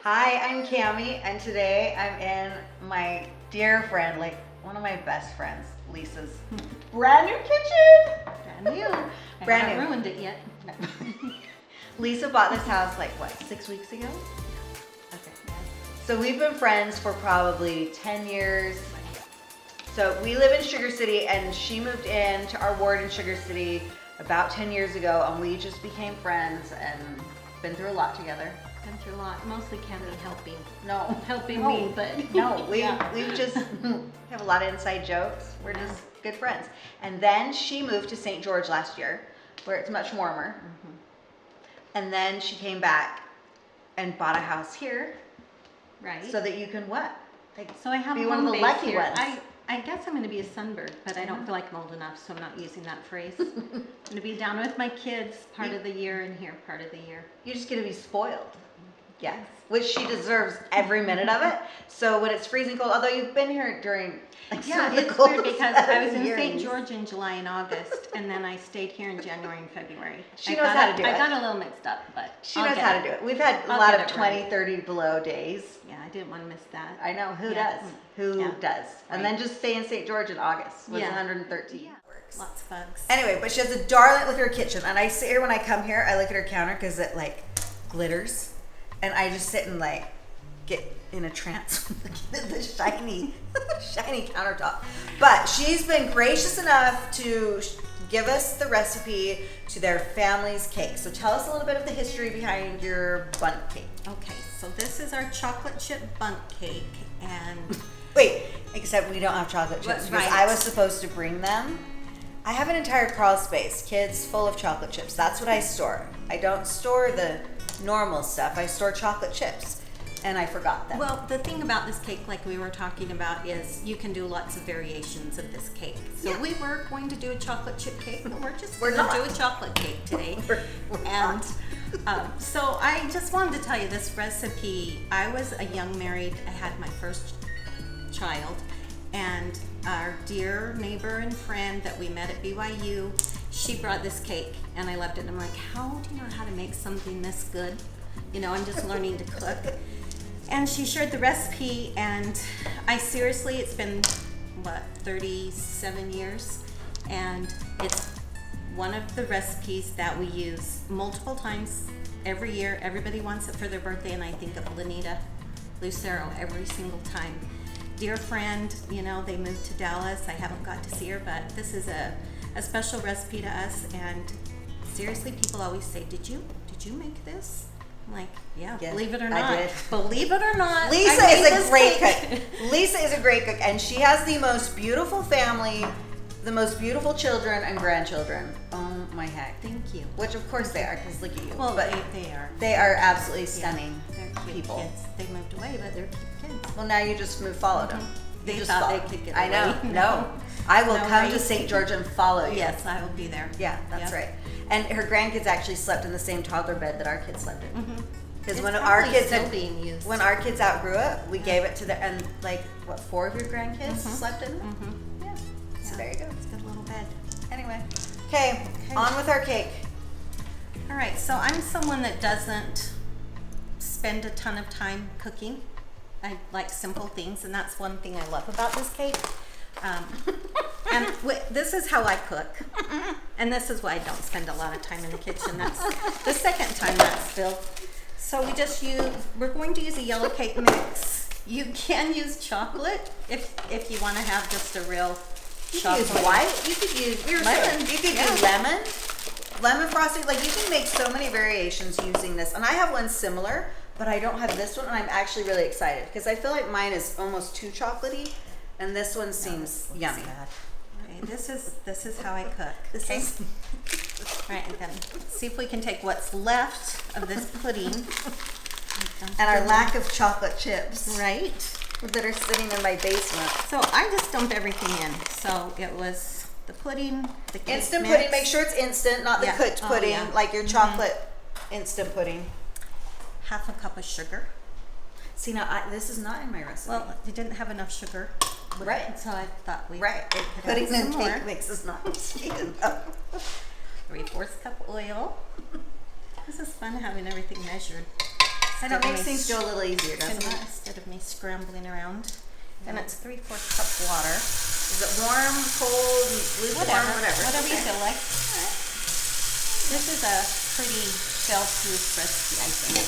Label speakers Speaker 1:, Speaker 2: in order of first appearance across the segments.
Speaker 1: Hi, I'm Cami, and today I'm in my dear friend, like one of my best friends, Lisa's brand new kitchen.
Speaker 2: Brand new. I
Speaker 1: Brand
Speaker 2: haven't
Speaker 1: new.
Speaker 2: ruined it yet.
Speaker 1: Lisa bought this house like what, 6 weeks ago? Okay. So we've been friends for probably 10 years. So we live in Sugar City, and she moved in to our ward in Sugar City about 10 years ago, and we just became friends and been through a lot together.
Speaker 2: Been through a lot. Mostly Cami helping
Speaker 1: No.
Speaker 2: me, but
Speaker 1: No, we
Speaker 2: yeah.
Speaker 1: we just have a lot of inside jokes. We're just good friends. And then she moved to St. George last year, where it's much warmer.
Speaker 2: Mm-hmm.
Speaker 1: And then she came back and bought a house here,
Speaker 2: Right.
Speaker 1: so that you can what? Like,
Speaker 2: So I have
Speaker 1: be
Speaker 2: a
Speaker 1: one of
Speaker 2: home
Speaker 1: the
Speaker 2: base
Speaker 1: lucky
Speaker 2: here.
Speaker 1: ones.
Speaker 2: I guess I'm going to be a sunbird, but I don't feel like I'm old enough, so I'm not using that phrase. I'm going to be down with my kids part of the year and here part of the year.
Speaker 1: You're just gonna be spoiled. Yes, which she deserves every minute of it. So when it's freezing cold, although you've been here during like some
Speaker 2: Yeah,
Speaker 1: of the
Speaker 2: it's weird
Speaker 1: coldest
Speaker 2: because I was in
Speaker 1: years.
Speaker 2: St. George in July and August, and then I stayed here in January and February.
Speaker 1: She knows how to do
Speaker 2: I
Speaker 1: it.
Speaker 2: got a little mixed up, but
Speaker 1: She
Speaker 2: I'll
Speaker 1: knows
Speaker 2: get
Speaker 1: how to do it. We've had a
Speaker 2: I'll
Speaker 1: lot
Speaker 2: get
Speaker 1: of
Speaker 2: it
Speaker 1: 20,
Speaker 2: right.
Speaker 1: 30 below days.
Speaker 2: Yeah, I didn't want to miss that.
Speaker 1: I know, who
Speaker 2: Yeah.
Speaker 1: does? Who
Speaker 2: Yeah.
Speaker 1: does? And
Speaker 2: Right.
Speaker 1: then just stay in St. George in August was
Speaker 2: Yeah.
Speaker 1: 113.
Speaker 2: Yeah. Lots of bugs.
Speaker 1: Anyway, but she has a darling look at her kitchen. And I sit here when I come here, I look at her counter because it like glitters. And I just sit and like get in a trance with the shiny, shiny countertop. But she's been gracious enough to give us the recipe to their family's cake. So tell us a little bit of the history behind your Bundt cake.
Speaker 2: Okay, so this is our chocolate chip bundt cake, and
Speaker 1: Wait, except we don't have chocolate chips because
Speaker 2: Right.
Speaker 1: I was supposed to bring them. I have an entire crawl space, kids, full of chocolate chips. That's what I store. I don't store the normal stuff. I store chocolate chips, and I forgot them.
Speaker 2: well, the thing about this cake, like we were talking about, is you can do lots of variations of this cake. So
Speaker 1: Yeah.
Speaker 2: we were going to do a chocolate chip cake, but we're just
Speaker 1: We're
Speaker 2: going to
Speaker 1: not.
Speaker 2: do a chocolate cake today.
Speaker 1: We're
Speaker 2: And
Speaker 1: not.
Speaker 2: so I just wanted to tell you this recipe. I was a young married, I had my first child, and our dear neighbor and friend that we met at BYU, she brought this cake, and I loved it. I'm like, how do you know how to make something this good? You know, I'm just learning to cook. And she shared the recipe, and I seriously, it's been, what, 37 years? And it's one of the recipes that we use multiple times every year. Everybody wants it for their birthday, and I think of Lenita Lucero every single time. Dear friend, you know, they moved to Dallas. I haven't got to see her, but this is a special recipe to us. And seriously, people always say, did you make this? I'm like, yeah,
Speaker 1: Yeah,
Speaker 2: believe it or
Speaker 1: I
Speaker 2: not.
Speaker 1: did.
Speaker 2: Believe it or not.
Speaker 1: Lisa
Speaker 2: I made
Speaker 1: is
Speaker 2: this
Speaker 1: a great
Speaker 2: cake.
Speaker 1: cook. Lisa is a great cook, and she has the most beautiful family, the most beautiful children and grandchildren. Oh my heck.
Speaker 2: Thank you.
Speaker 1: Which of course they are, because look at you.
Speaker 2: Well,
Speaker 1: but
Speaker 2: they are.
Speaker 1: they are absolutely
Speaker 2: Yeah,
Speaker 1: stunning
Speaker 2: they're cute
Speaker 1: people.
Speaker 2: kids. They moved away, but they're cute kids.
Speaker 1: Well, now you just followed them.
Speaker 2: Mm-hmm. They
Speaker 1: You just
Speaker 2: thought
Speaker 1: followed.
Speaker 2: they could get
Speaker 1: I know.
Speaker 2: away.
Speaker 1: No, I will
Speaker 2: No
Speaker 1: come to
Speaker 2: worries.
Speaker 1: St. George and follow you.
Speaker 2: Yes, I will be there.
Speaker 1: Yeah, that's
Speaker 2: Yep.
Speaker 1: right. And her grandkids actually slept in the same toddler bed that our kids slept in.
Speaker 2: Mhm.
Speaker 1: Because
Speaker 2: It's
Speaker 1: when our
Speaker 2: probably
Speaker 1: kids
Speaker 2: still
Speaker 1: had,
Speaker 2: being used.
Speaker 1: when our kids outgrew it, we gave it to the and like what 4 of your grandkids slept in it.
Speaker 2: Mhm.
Speaker 1: Yeah. So
Speaker 2: Yeah.
Speaker 1: there you go.
Speaker 2: It's a good little bed.
Speaker 1: Anyway, okay,
Speaker 2: Okay.
Speaker 1: on with our cake.
Speaker 2: All right, so I'm someone that doesn't spend a ton of time cooking. I like simple things, and that's one thing I love about this cake. And this is how I cook, and this is why I don't spend a lot of time in the kitchen. That's the second time that's spilled. So we're going to use a yellow cake mix. You can use chocolate if you want to have just a real
Speaker 1: You could
Speaker 2: chocolate.
Speaker 1: use white. You could use
Speaker 2: Lemon.
Speaker 1: You could
Speaker 2: Yeah.
Speaker 1: do lemon frosting. Like you can make so many variations using this. And I have one similar, but I don't have this one, and I'm actually really excited because I feel like mine is almost too chocolatey, and this one seems yummy.
Speaker 2: Okay, this is how I cook.
Speaker 1: This
Speaker 2: okay?
Speaker 1: is
Speaker 2: All right, and then see if we can take what's left of this pudding.
Speaker 1: and our lack of chocolate chips
Speaker 2: Right.
Speaker 1: that are sitting in my basement.
Speaker 2: So I just dump everything in. So it was the pudding, the cake
Speaker 1: Instant
Speaker 2: mix,
Speaker 1: pudding. Make sure it's instant, not the
Speaker 2: Yeah.
Speaker 1: cooked
Speaker 2: Oh,
Speaker 1: pudding,
Speaker 2: yeah.
Speaker 1: like your chocolate instant pudding.
Speaker 2: half a cup of sugar.
Speaker 1: See, now this is not in my recipe.
Speaker 2: Well, you didn't have enough sugar.
Speaker 1: Right.
Speaker 2: So I thought we
Speaker 1: Right.
Speaker 2: could
Speaker 1: Putting
Speaker 2: add
Speaker 1: in
Speaker 2: some
Speaker 1: cake
Speaker 2: more.
Speaker 1: mix is not sweet enough.
Speaker 2: 3/4 cup oil. This is fun having everything measured.
Speaker 1: It makes things go a little easier, doesn't it?
Speaker 2: Instead of me scrambling around. And it's 3/4 cup water.
Speaker 1: Is it warm, cold, lukewarm, whatever?
Speaker 2: Whatever you feel like. Alright. This is a pretty fail-proof recipe, I think.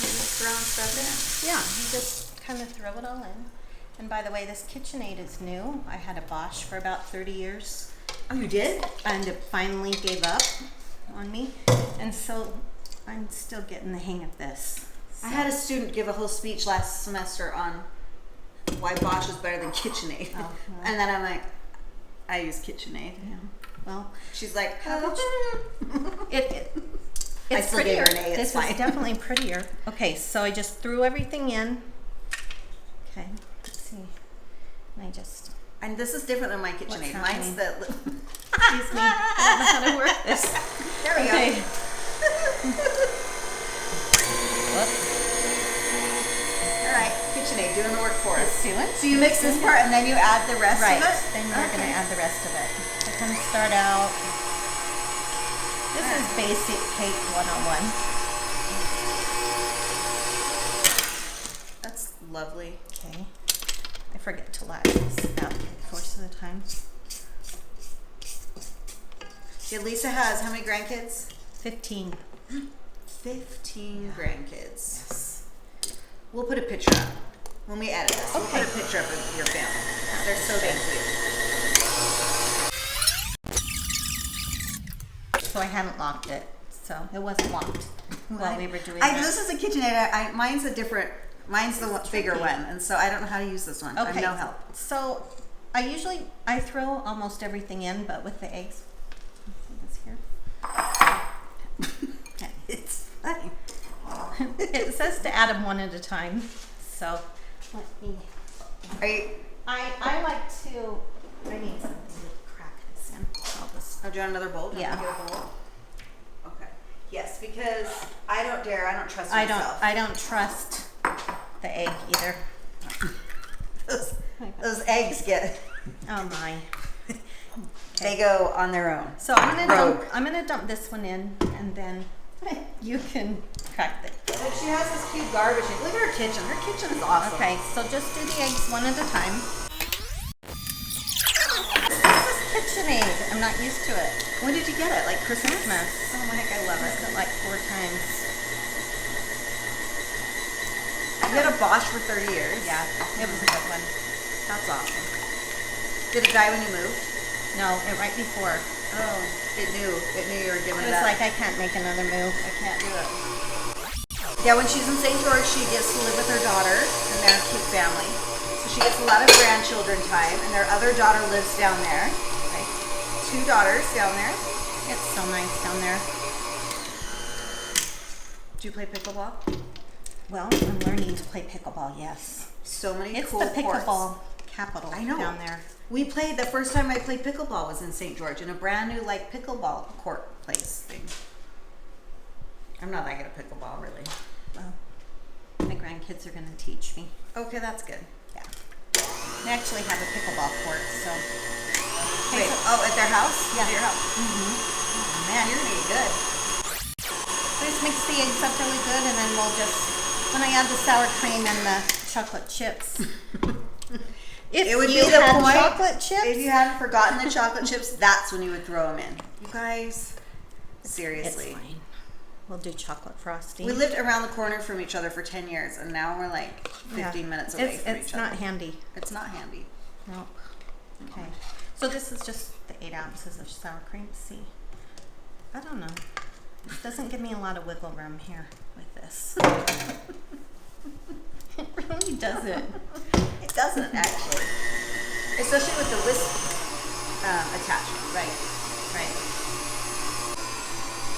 Speaker 1: Just throwing stuff in.
Speaker 2: Yeah, you just kind of throw it all in. And by the way, this KitchenAid is new. I had a Bosch for about 30 years.
Speaker 1: Oh, you did?
Speaker 2: And it finally gave up on me. And so I'm still getting the hang of this.
Speaker 1: I had a student give a whole speech last semester on why Bosch is better than KitchenAid.
Speaker 2: Oh, well.
Speaker 1: And then I'm like, I use KitchenAid.
Speaker 2: Yeah. Well,
Speaker 1: She's like,
Speaker 2: it's
Speaker 1: I still
Speaker 2: prettier.
Speaker 1: gave her an A, it's
Speaker 2: This
Speaker 1: fine.
Speaker 2: is definitely prettier. Okay, so I just threw everything in. Okay, let's see. And I just,
Speaker 1: And this is different than my KitchenAid.
Speaker 2: What's
Speaker 1: Mine's
Speaker 2: happening?
Speaker 1: the.
Speaker 2: excuse me, I don't know how to work this.
Speaker 1: There we
Speaker 2: Okay.
Speaker 1: go.
Speaker 2: Whoops.
Speaker 1: All right, KitchenAid doing the work for us.
Speaker 2: Let's do it.
Speaker 1: So you mix this part and then you add the rest
Speaker 2: Right,
Speaker 1: of it?
Speaker 2: then we're going to add the rest of it. So kind of start out. This is basic cake 101.
Speaker 1: That's lovely.
Speaker 2: Okay. I forget to latch this out most of the time.
Speaker 1: Yeah, Leesa has how many grandkids?
Speaker 2: 15.
Speaker 1: 15 grandkids. Yes. We'll put a picture up when we edit this. We'll
Speaker 2: Okay.
Speaker 1: put a picture up of your family. They're so big.
Speaker 2: So I hadn't locked it. So it wasn't locked while we were doing
Speaker 1: This is a KitchenAid. Mine's a different. Mine's the bigger
Speaker 2: tricky.
Speaker 1: one, and so I don't know how to use this one. I have
Speaker 2: Okay.
Speaker 1: no help.
Speaker 2: So I throw almost everything in, but with the eggs. Let's see this here. Okay.
Speaker 1: It's fine.
Speaker 2: It says to add them one at a time. So let me.
Speaker 1: Are you?
Speaker 2: I like to. I need something to crack this in. I'll just.
Speaker 1: Oh, do you want another bowl? Do you
Speaker 2: Yeah.
Speaker 1: want me to get a bowl? Okay. Yes, because I don't dare. I don't trust myself.
Speaker 2: I don't trust the egg either.
Speaker 1: Those eggs get.
Speaker 2: Oh my.
Speaker 1: They go on their own.
Speaker 2: So I'm gonna dump this one in, and then you can crack it.
Speaker 1: Look, she has this cute garbage. Look at her kitchen. Her kitchen is awesome.
Speaker 2: Okay, so just do the eggs one at a time. This is KitchenAid. I'm not used to it.
Speaker 1: When did you get it? Like Christmas?
Speaker 2: Oh my heck, I love it. I've got like 4 times.
Speaker 1: You had a Bosch for 30 years.
Speaker 2: Yeah, it was a good one.
Speaker 1: That's awesome. Did it die when you moved?
Speaker 2: No, right before.
Speaker 1: Oh, it knew you were giving
Speaker 2: It
Speaker 1: it
Speaker 2: was
Speaker 1: up.
Speaker 2: like I can't make another move.
Speaker 1: I can't do it. Yeah, when she's in St. George, she gets to live with her daughter and their cute family. So she gets a lot of grandchildren time, and their other daughter lives down there. Right? 2 daughters down there.
Speaker 2: It's so nice down there.
Speaker 1: Do you play pickleball?
Speaker 2: Well, I'm learning to play pickleball. Yes,
Speaker 1: So many
Speaker 2: it's
Speaker 1: cool
Speaker 2: the pickleball
Speaker 1: courts.
Speaker 2: capital.
Speaker 1: I know.
Speaker 2: Down there.
Speaker 1: We played the first time I played pickleball was in St. George in a brand new like pickleball court place thing. I'm not that good at pickleball, really.
Speaker 2: Well, my grandkids are going to teach me.
Speaker 1: Okay, that's good.
Speaker 2: Yeah, they actually have a pickleball court. So,
Speaker 1: Wait, at their house?
Speaker 2: Yeah.
Speaker 1: At your house?
Speaker 2: mm-hmm.
Speaker 1: Oh, man, you're gonna be good.
Speaker 2: So just mix the eggs up really good, and then we'll just when I add the sour cream and the chocolate chips. If
Speaker 1: It would
Speaker 2: you
Speaker 1: be the
Speaker 2: had
Speaker 1: point
Speaker 2: chocolate chips.
Speaker 1: if you hadn't forgotten the chocolate chips. That's when you would throw them in. You guys,
Speaker 2: It's
Speaker 1: seriously.
Speaker 2: fine. We'll do chocolate frosting.
Speaker 1: We lived around the corner from each other for 10 years, and now we're like 15 minutes away from
Speaker 2: It's
Speaker 1: each
Speaker 2: not
Speaker 1: other.
Speaker 2: handy.
Speaker 1: It's not handy.
Speaker 2: No. Okay. So this is just the 8 ounces of sour cream. See, I don't know. This doesn't give me a lot of wiggle room here with this. It really doesn't.
Speaker 1: It doesn't actually, especially with the whisk attachment.
Speaker 2: Right. Right.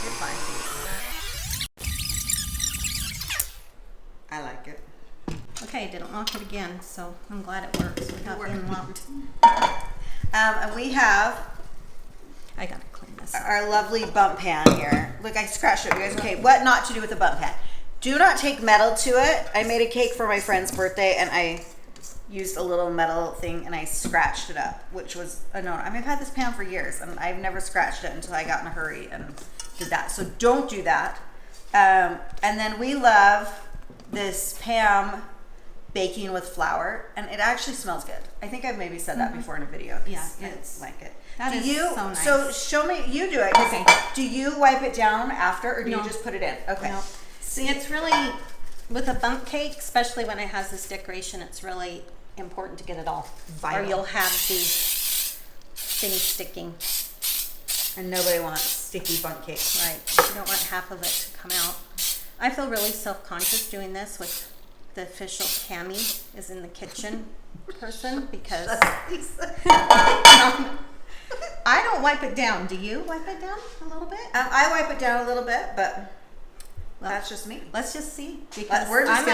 Speaker 1: You're fine. I like it.
Speaker 2: Okay, I didn't lock it again, so I'm glad it works without being locked.
Speaker 1: And we have
Speaker 2: I gotta clean this up.
Speaker 1: our lovely Bundt pan here. Look, I scratched it, you guys. Okay, what not to do with a Bundt pan? Do not take metal to it. I made a cake for my friend's birthday, and I used a little metal thing and I scratched it up, which was a no. I mean, I've had this pan for years and I've never scratched it until I got in a hurry and did that. So don't do that. And then we love this Pam baking with flour, and it actually smells good. I think I've maybe said that before in a video.
Speaker 2: Yeah,
Speaker 1: it's like it.
Speaker 2: That is so nice.
Speaker 1: So show me, you do it.
Speaker 2: Okay.
Speaker 1: Do you wipe it down after, or do
Speaker 2: No.
Speaker 1: you just put it in? Okay.
Speaker 2: No. See, it's really, with a bundt cake, especially when it has this decoration, it's really important to get it all.
Speaker 1: Vital.
Speaker 2: Or you'll have these things sticking.
Speaker 1: And nobody wants sticky bundt cake.
Speaker 2: Right. You don't want half of it to come out. I feel really self-conscious doing this with the official Cammie is in the kitchen person because I don't wipe it down. Do you wipe it down a little bit?
Speaker 1: I wipe it down a little bit, but that's just me.
Speaker 2: Let's just see because
Speaker 1: We're just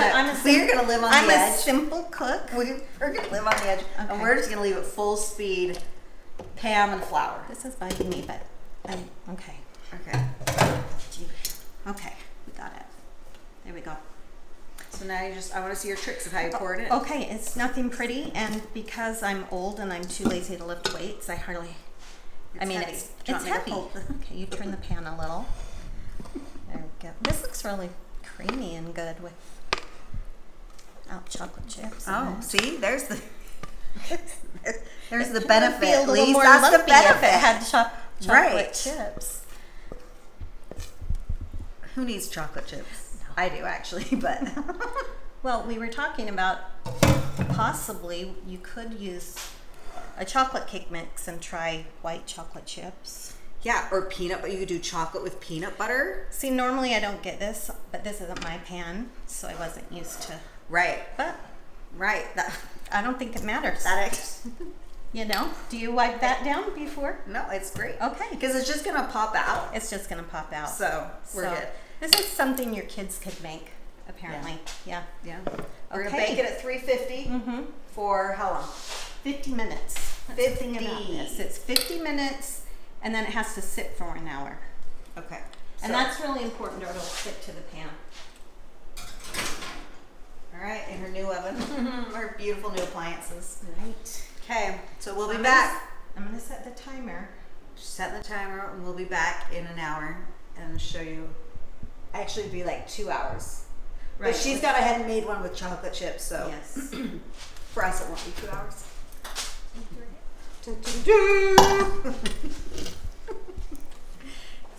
Speaker 1: we're gonna live on the edge.
Speaker 2: I'm a simple cook.
Speaker 1: We're gonna live on the edge, and
Speaker 2: Okay.
Speaker 1: we're just gonna leave it full speed, Pam and flour.
Speaker 2: This is biting me, but okay.
Speaker 1: Okay.
Speaker 2: Okay, we got it. There we go.
Speaker 1: So now I want to see your tricks of how you pour it in.
Speaker 2: Okay, it's nothing pretty, and because I'm old and I'm too lazy to lift weights, I hardly.
Speaker 1: It's heavy.
Speaker 2: It's
Speaker 1: Do you want me to
Speaker 2: heavy.
Speaker 1: hold?
Speaker 2: Okay, you turn the pan a little. There we go. This looks really creamy and good without chocolate chips. in
Speaker 1: Oh,
Speaker 2: it.
Speaker 1: see, there's the there's the
Speaker 2: It would
Speaker 1: benefit.
Speaker 2: be a little
Speaker 1: Leesa.
Speaker 2: more
Speaker 1: That's the
Speaker 2: lumpy if
Speaker 1: benefit.
Speaker 2: it had chocolate
Speaker 1: Right.
Speaker 2: chips.
Speaker 1: Who needs chocolate chips? I do actually, but
Speaker 2: Well, we were talking about possibly you could use a chocolate cake mix and try white chocolate chips.
Speaker 1: yeah, or peanut. But you could do chocolate with peanut butter.
Speaker 2: See, normally I don't get this, but this isn't my pan, so I wasn't used to.
Speaker 1: Right,
Speaker 2: But
Speaker 1: right.
Speaker 2: I don't think it matters.
Speaker 1: That
Speaker 2: You know? Do you wipe that down before?
Speaker 1: no, it's great.
Speaker 2: Okay.
Speaker 1: Because it's just gonna pop out.
Speaker 2: It's just gonna pop out.
Speaker 1: So we're good.
Speaker 2: This is something your kids could make, apparently. Yeah.
Speaker 1: Yeah. We're gonna
Speaker 2: Okay.
Speaker 1: bake it at 350 for how long?
Speaker 2: 50 minutes. That's the thing about
Speaker 1: 50.
Speaker 2: this. It's 50 minutes, and then it has to sit for an hour.
Speaker 1: Okay.
Speaker 2: And that's really important, or it'll stick to the pan.
Speaker 1: All right, in her new oven. Her beautiful new appliances.
Speaker 2: Right.
Speaker 1: Okay, so we'll be back.
Speaker 2: I'm gonna set the timer.
Speaker 1: Set the timer, and we'll be back in an hour and show you. Actually, it'd be like 2 hours.
Speaker 2: Right.
Speaker 1: But she's got a handmade one with chocolate chips, so
Speaker 2: Yes.
Speaker 1: for us it won't be 2 hours.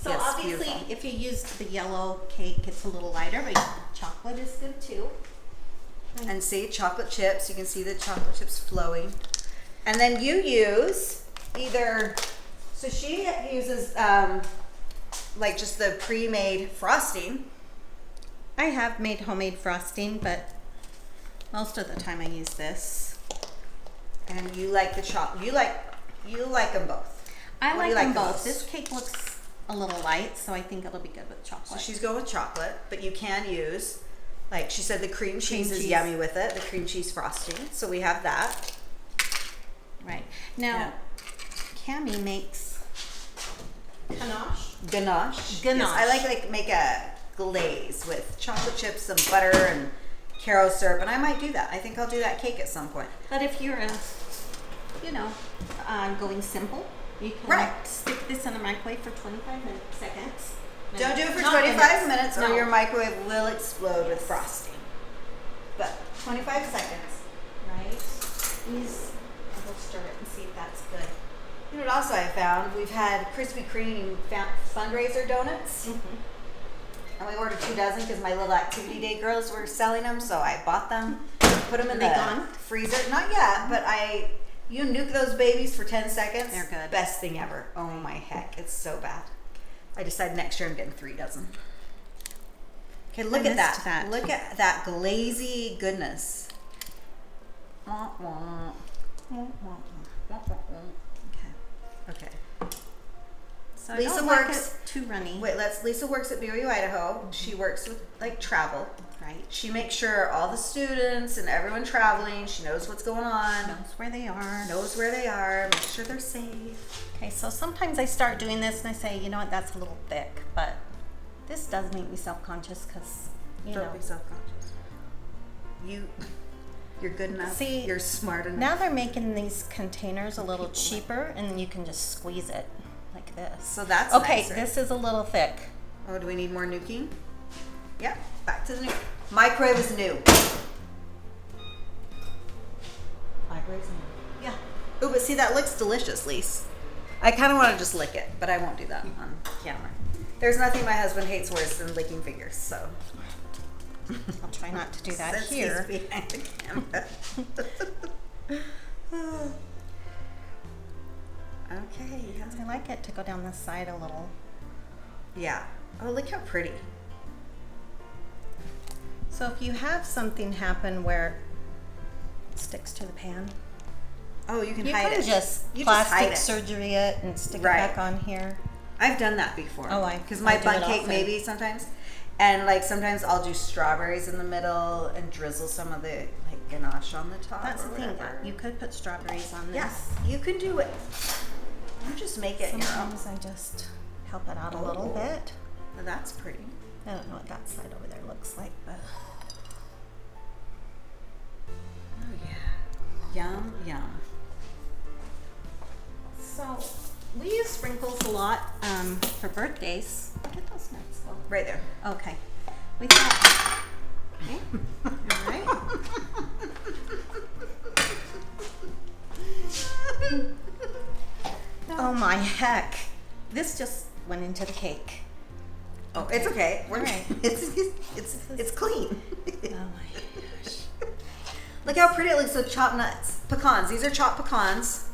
Speaker 2: So
Speaker 1: Yes,
Speaker 2: obviously,
Speaker 1: beautiful.
Speaker 2: if you used the yellow cake, it's a little lighter, but chocolate is good too.
Speaker 1: And see, chocolate chips. You can see the chocolate chips flowing. And then you use either, so she uses like just the pre-made frosting.
Speaker 2: I have made homemade frosting, but most of the time I use this.
Speaker 1: And you like the chocolate. You like them both.
Speaker 2: I
Speaker 1: What do
Speaker 2: like
Speaker 1: you
Speaker 2: them
Speaker 1: like the
Speaker 2: both.
Speaker 1: most?
Speaker 2: This cake looks a little light, so I think it'll be good with
Speaker 1: So
Speaker 2: chocolate.
Speaker 1: she's going with chocolate, but you can use, like she said, the cream cheese is
Speaker 2: cheese.
Speaker 1: yummy with it. The cream cheese frosting. So we have that.
Speaker 2: Right. Now, Cammie makes ganache.
Speaker 1: Ganache.
Speaker 2: Ganache.
Speaker 1: Yes, I like make a glaze with chocolate chips, some butter, and Caro syrup, and I might do that. I think I'll do that cake at some point.
Speaker 2: But if you're going simple, you can
Speaker 1: Right.
Speaker 2: stick this in the microwave for 25 seconds.
Speaker 1: Don't do it for
Speaker 2: Not
Speaker 1: 25 minutes, or
Speaker 2: No.
Speaker 1: your microwave will explode with frosting. But 25 seconds.
Speaker 2: Right. We'll stir it and see if that's good.
Speaker 1: You know what also I found? We've had Krispy Kreme fundraiser donuts. And we ordered 2 dozen because my little activity day girls were selling them, so I bought them, put them in
Speaker 2: Are they
Speaker 1: the
Speaker 2: gone?
Speaker 1: freezer. Not yet, but you nuke those babies for 10 seconds.
Speaker 2: They're good.
Speaker 1: Best thing ever. Oh my heck, it's so bad. I decided next year I'm getting 3 dozen. Okay, look
Speaker 2: I
Speaker 1: at
Speaker 2: missed
Speaker 1: that.
Speaker 2: that.
Speaker 1: Look at that glazy goodness. Wah, wah. Wah, wah, wah, wah, wah. Okay.
Speaker 2: So
Speaker 1: Leesa
Speaker 2: I don't like
Speaker 1: works-
Speaker 2: it too runny.
Speaker 1: Wait, Leesa works at BYU Idaho. She works with like travel.
Speaker 2: Right.
Speaker 1: She makes sure all the students and everyone traveling, she knows what's going on,
Speaker 2: Knows where they are.
Speaker 1: knows where they are, make sure they're safe.
Speaker 2: Okay, so sometimes I start doing this and I say, you know what, that's a little thick, but this does make me self-conscious because,
Speaker 1: Don't be self-conscious. You're good enough.
Speaker 2: See,
Speaker 1: you're smart enough.
Speaker 2: Now they're making these containers a little cheaper, and you can just squeeze it like this.
Speaker 1: So that's
Speaker 2: okay.
Speaker 1: nicer.
Speaker 2: This is a little thick.
Speaker 1: Oh, do we need more nuking? Yep. Back to the new. Microwave is new. Microwave's new. Yeah. Oh, but see, that looks delicious, Lise. I kind of want to just lick it, but I won't do that on camera. There's nothing my husband hates worse than licking fingers, so.
Speaker 2: I'll try not to do that
Speaker 1: Since
Speaker 2: here.
Speaker 1: he's behind the camera. Okay.
Speaker 2: I like it to go down the side a little.
Speaker 1: Yeah. Oh, look how pretty.
Speaker 2: So if you have something happen where it sticks to the pan,
Speaker 1: Oh, you can
Speaker 2: you
Speaker 1: hide
Speaker 2: can
Speaker 1: it.
Speaker 2: just
Speaker 1: You just hide
Speaker 2: plastic
Speaker 1: it.
Speaker 2: surgery it and stick
Speaker 1: Right.
Speaker 2: it back on here.
Speaker 1: I've done that before.
Speaker 2: Oh, I-
Speaker 1: because
Speaker 2: I
Speaker 1: my
Speaker 2: do
Speaker 1: Bundt
Speaker 2: it
Speaker 1: cake
Speaker 2: often.
Speaker 1: maybe sometimes, and like sometimes I'll do strawberries in the middle and drizzle some of the like ganache on the top.
Speaker 2: That's
Speaker 1: or
Speaker 2: the thing.
Speaker 1: whatever.
Speaker 2: You could put strawberries on this.
Speaker 1: Yes, you can do it. You just make it your own.
Speaker 2: Sometimes I just help it out a little
Speaker 1: Oh.
Speaker 2: bit.
Speaker 1: Well, that's pretty.
Speaker 2: I don't know what that side over there looks like, but
Speaker 1: Oh yeah. Yum yum.
Speaker 2: so we use sprinkles a lot for birthdays. Get those nuts though.
Speaker 1: Right there.
Speaker 2: Okay. We thought. Okay. All right. Oh my heck! This just went into the cake.
Speaker 1: Oh, it's okay. We're
Speaker 2: All right.
Speaker 1: it's clean.
Speaker 2: Oh my gosh!
Speaker 1: Look how pretty it looks with chopped nuts. Pecans. These are chopped pecans.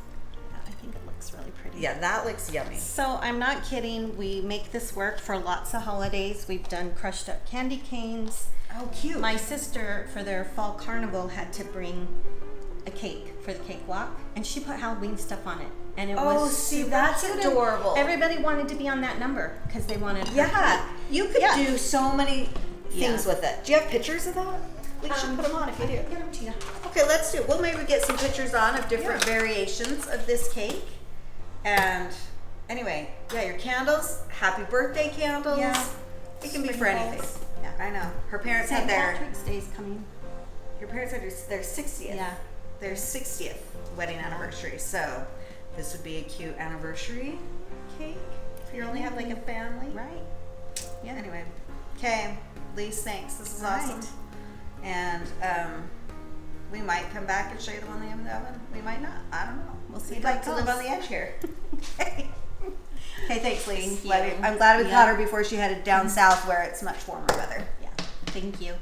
Speaker 2: I think it looks really pretty.
Speaker 1: Yeah, that looks yummy.
Speaker 2: So I'm not kidding. We make this work for lots of holidays. We've done crushed up candy canes.
Speaker 1: Oh, cute.
Speaker 2: My sister, for their fall carnival, had to bring a cake for the cake walk, and she put Halloween stuff on it. And it
Speaker 1: Oh,
Speaker 2: was
Speaker 1: see,
Speaker 2: super
Speaker 1: that's
Speaker 2: cute.
Speaker 1: adorable.
Speaker 2: Everybody wanted to be on that number because they wanted. her
Speaker 1: Yeah, you could
Speaker 2: Yeah.
Speaker 1: do so many things
Speaker 2: Yeah.
Speaker 1: with it. Do you have pictures of that? We should put them on if you do.
Speaker 2: Get them to you.
Speaker 1: Okay, let's do it. We'll maybe get some pictures on of different variations of this cake. And anyway, yeah, your candles, happy birthday candles.
Speaker 2: Yeah.
Speaker 1: It can be for
Speaker 2: Sprinkles.
Speaker 1: anything.
Speaker 2: Yeah.
Speaker 1: I know. Her parents
Speaker 2: St.
Speaker 1: had their
Speaker 2: Patrick's Day's coming.
Speaker 1: your parents had their 60th.
Speaker 2: Yeah.
Speaker 1: Their 60th wedding anniversary. So this would be a cute anniversary cake if you only have like a family.
Speaker 2: Right. Yeah.
Speaker 1: Anyway, okay, Lise, thanks. This is
Speaker 2: All
Speaker 1: awesome.
Speaker 2: right.
Speaker 1: And we might come back and show you the one in the oven. We might not. I don't know.
Speaker 2: We'll see
Speaker 1: We'd
Speaker 2: how
Speaker 1: like
Speaker 2: it
Speaker 1: to live
Speaker 2: goes.
Speaker 1: on the edge here. Okay. Hey, thanks, Lise.
Speaker 2: Thank you.
Speaker 1: I'm glad we
Speaker 2: Yeah.
Speaker 1: caught her before she headed down south where it's much warmer weather.
Speaker 2: Yeah. Thank you.